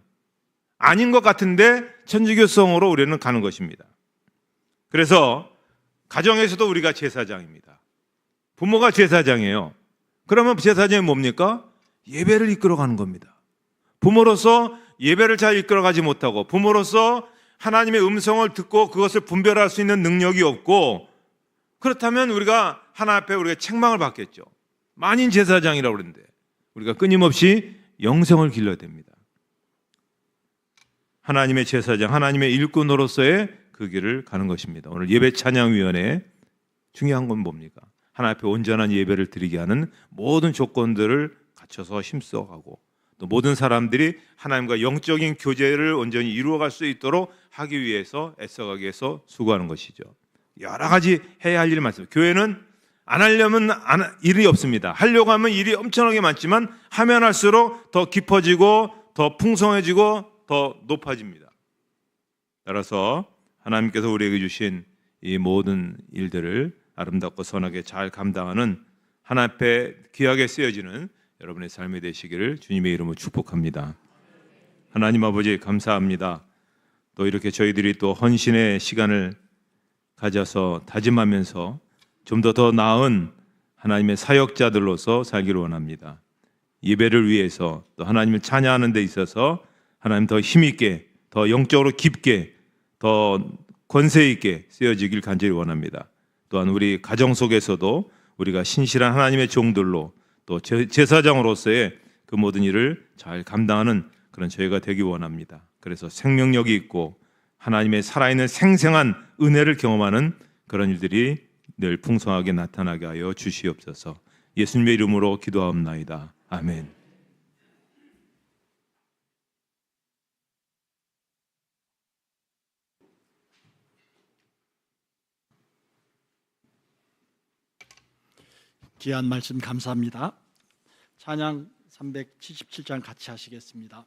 아닌 것 같은데 천주교성으로 우리는 가는 것입니다. 그래서 가정에서도 우리가 제사장입니다. 부모가 제사장이에요. 그러면 제사장이 뭡니까? 예배를 이끌어가는 겁니다. 부모로서 예배를 잘 이끌어가지 못하고 부모로서 하나님의 음성을 듣고 그것을 분별할 수 있는 능력이 없고 그렇다면 우리가 하나님 앞에 우리가 책망을 받겠죠. 만인 제사장이라고 그러는데 우리가 끊임없이 영성을 길러야 됩니다. 하나님의 제사장, 하나님의 일꾼으로서의 그 길을 가는 것입니다. 오늘 예배 찬양위원회 중요한 건 뭡니까? 하나님 앞에 온전한 예배를 드리게 하는 모든 조건들을 갖춰서 힘써가고 또 모든 사람들이 하나님과 영적인 교제를 온전히 이루어갈 수 있도록 하기 위해서 애써가기 위해서 수고하는 것이죠. 여러 가지 해야 할 일이 많습니다. 교회는 안 하려면 일이 없습니다. 하려고 하면 일이 엄청나게 많지만 하면 할수록 더 깊어지고 더 풍성해지고 더 높아집니다. 따라서 하나님께서 우리에게 주신 이 모든 일들을 아름답고 선하게 잘 감당하는 하나님 앞에 귀하게 쓰여지는 여러분의 삶이 되시기를 주님의 이름으로 축복합니다. 하나님 아버지 감사합니다. 또 이렇게 저희들이 또 헌신의 시간을 가져서 다짐하면서 좀 더 나은 하나님의 사역자들로서 살기를 원합니다. 예배를 위해서 또 하나님을 찬양하는 데 있어서 하나님 더 힘있게, 더 영적으로 깊게, 더 권세 있게 쓰여지길 간절히 원합니다. 또한 우리 가정 속에서도 우리가 신실한 하나님의 종들로 또 제사장으로서의 그 모든 일을 잘 감당하는 그런 저희가 되기 원합니다. 그래서 생명력이 있고 하나님의 살아있는 생생한 은혜를 경험하는 그런 일들이 늘 풍성하게 나타나게 하여 주시옵소서. 예수님의 이름으로 기도하옵나이다. 아멘. 귀한 말씀 감사합니다. 찬양 377장 같이 하시겠습니다.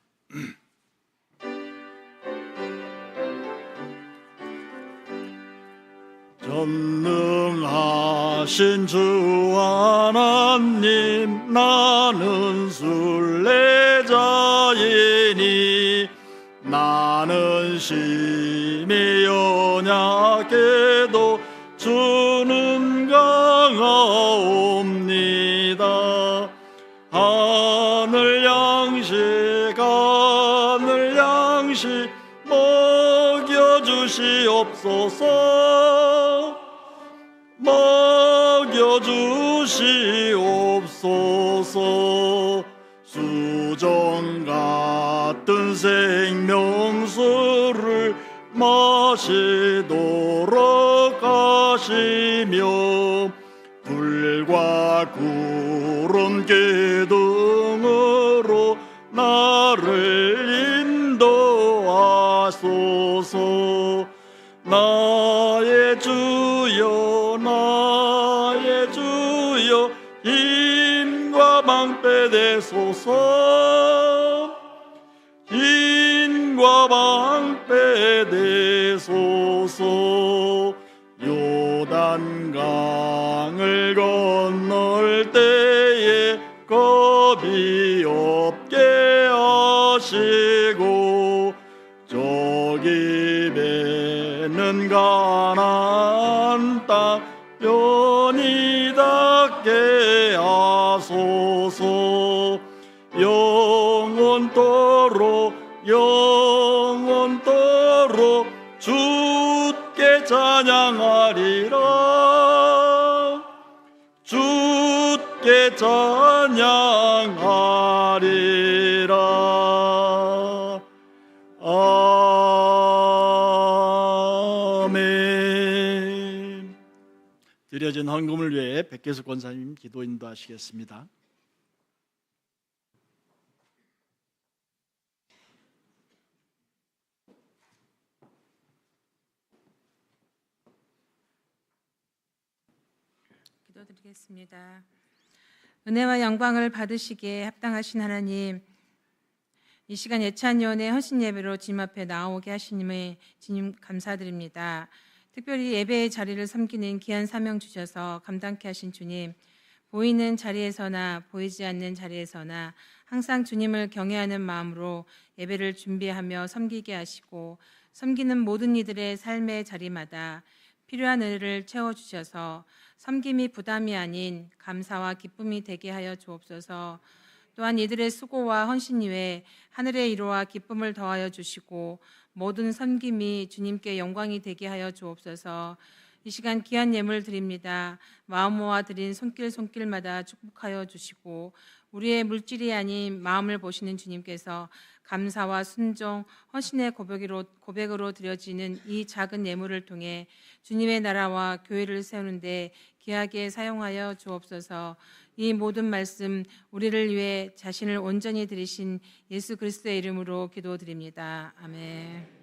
전능하신 주 하나님, 나는 순례자이니 나는 심히 연약해도 주는 강하옵니다. 하늘 양식 먹여주시옵소서. 수정 같은 생명수를 마시도록 하시며 불과 구름 기둥으로 나를 인도하소서. 나의 주여, 나의 주여, 힘과 방패 되소서. 힘과 방패 되소서. 요단강을 건널 때에 겁이 없게 하시고 저기 배는 가나안 땅 편히 닿게 하소서. 영원토록 주께 찬양하리라. 주께 찬양하리라. 아멘. 드려진 헌금을 위해 백계숙 권사님 기도 인도하시겠습니다. 기도드리겠습니다. 은혜와 영광을 받으시기에 합당하신 하나님, 이 시간 예찬위원회 헌신 예배로 주님 앞에 나오게 하시님을 주님 감사드립니다. 특별히 예배의 자리를 섬기는 귀한 사명 주셔서 감당케 하신 주님, 보이는 자리에서나 보이지 않는 자리에서나 항상 주님을 경외하는 마음으로 예배를 준비하며 섬기게 하시고 섬기는 모든 이들의 삶의 자리마다 필요한 은혜를 채워주셔서 섬김이 부담이 아닌 감사와 기쁨이 되게 하여 주옵소서. 또한 이들의 수고와 헌신 이외에 하늘의 위로와 기쁨을 더하여 주시고 모든 섬김이 주님께 영광이 되게 하여 주옵소서. 이 시간 귀한 예물 드립니다. 마음 모아 드린 손길마다 축복하여 주시고 우리의 물질이 아닌 마음을 보시는 주님께서 감사와 순종, 헌신의 고백으로 드려지는 이 작은 예물을 통해 주님의 나라와 교회를 세우는데 귀하게 사용하여 주옵소서. 이 모든 말씀 우리를 위해 자신을 온전히 드리신 예수 그리스도의 이름으로 기도드립니다. 아멘.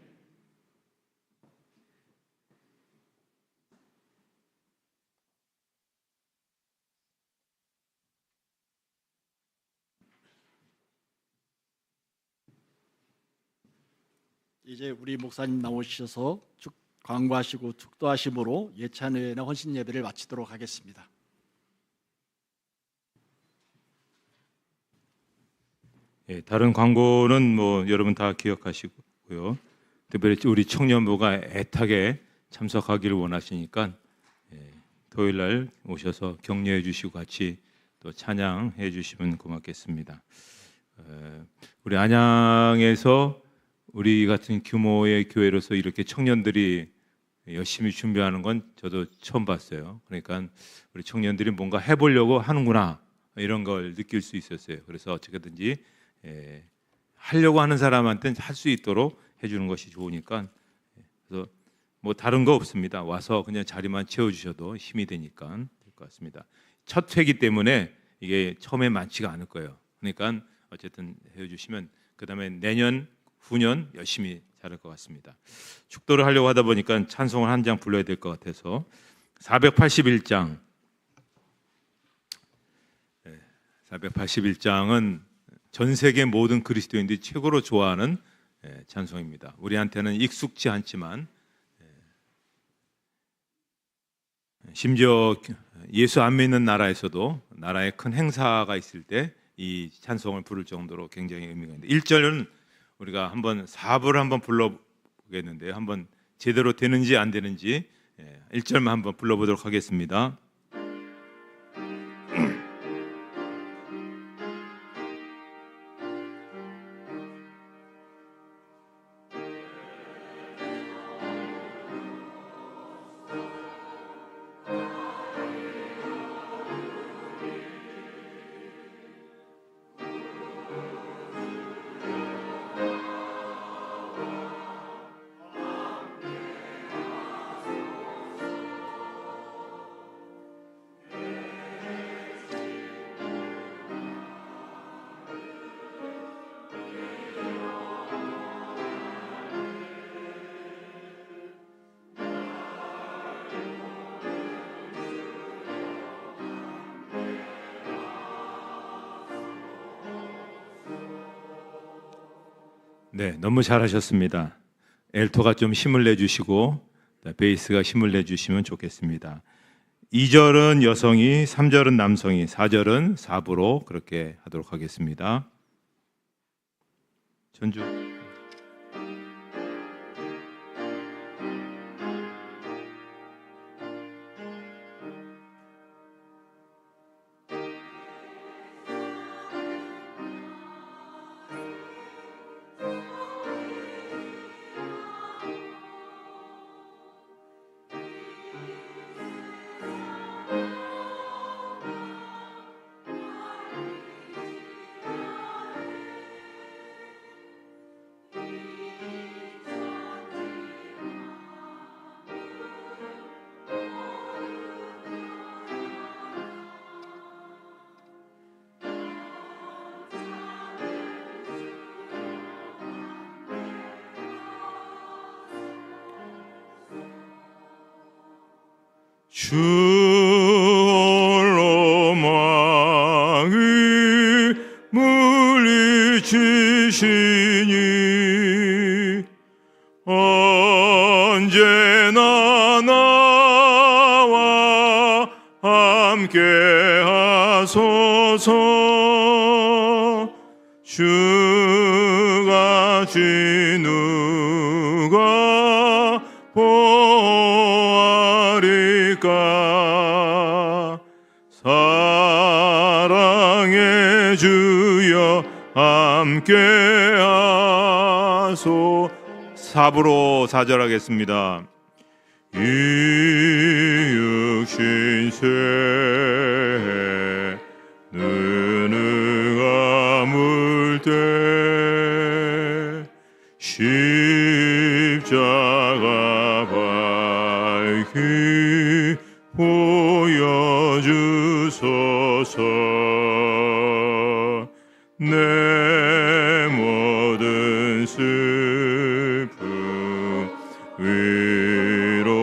이제 우리 목사님 나오셔서 광고하시고 축도하심으로 예찬회나 헌신 예배를 마치도록 하겠습니다. 예, 다른 광고는 뭐 여러분 다 기억하시고요. 특별히 우리 청년부가 애타게 참석하기를 원하시니까 토요일 날 오셔서 격려해 주시고 같이 또 찬양해 주시면 고맙겠습니다. 우리 안양에서 우리 같은 규모의 교회로서 이렇게 청년들이 열심히 준비하는 건 저도 처음 봤어요. 그러니까 우리 청년들이 뭔가 해보려고 하는구나 이런 걸 느낄 수 있었어요. 그래서 어떻게든지 하려고 하는 사람한테는 할 수 있도록 해주는 것이 좋으니까 그래서 뭐 다른 거 없습니다. 와서 그냥 자리만 채워주셔도 힘이 되니까 될 것 같습니다. 첫 회기 때문에 이게 처음에 많지가 않을 거예요. 그러니까 어쨌든 해주시면 그 다음에 내년 후년 열심히 잘할 것 같습니다. 축도를 하려고 하다 보니까 찬송을 한 장 불러야 될 것 같아서 481장 481장은 전 세계 모든 그리스도인들이 최고로 좋아하는 찬송입니다. 우리한테는 익숙지 않지만 심지어 예수 안 믿는 나라에서도 나라에 큰 행사가 있을 때 이 찬송을 부를 정도로 굉장히 의미가 있는데 1절은 우리가 한번 4부를 한번 불러보겠는데요. 한번 제대로 되는지 안 되는지 1절만 한번 불러보도록 하겠습니다. 네, 너무 잘하셨습니다. 엘토가 좀 힘을 내주시고 베이스가 힘을 내주시면 좋겠습니다. 2절은 여성이, 3절은 남성이, 4절은 4부로 그렇게 하도록 하겠습니다. 전주. 주 홀로 망을 물리치시니 언제나 나와 함께 하소서. 주같이 누가 보아리까. 사랑의 주여 함께 하소. 4부로 4절 하겠습니다. 이 육신세 능함을 때 십자가 밝히 보여주소서. 내 모든 슬픔 위로하시고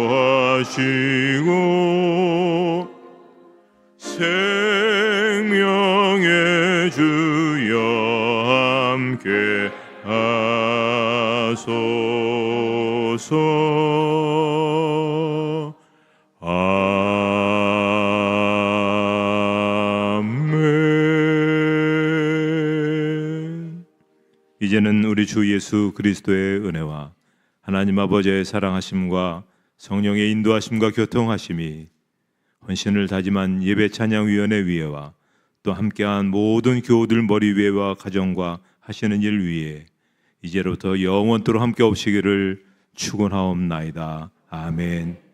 생명의 주여 함께 하소서. 아멘. 이제는 우리 주 예수 그리스도의 은혜와 하나님 아버지의 사랑하심과 성령의 인도하심과 교통하심이 헌신을 다짐한 예배 찬양위원회 위에와 또 함께한 모든 교우들 머리 위에와 가정과 하시는 일 위에 이제로부터 영원토록 함께 없으기를 축원하옵나이다. 아멘.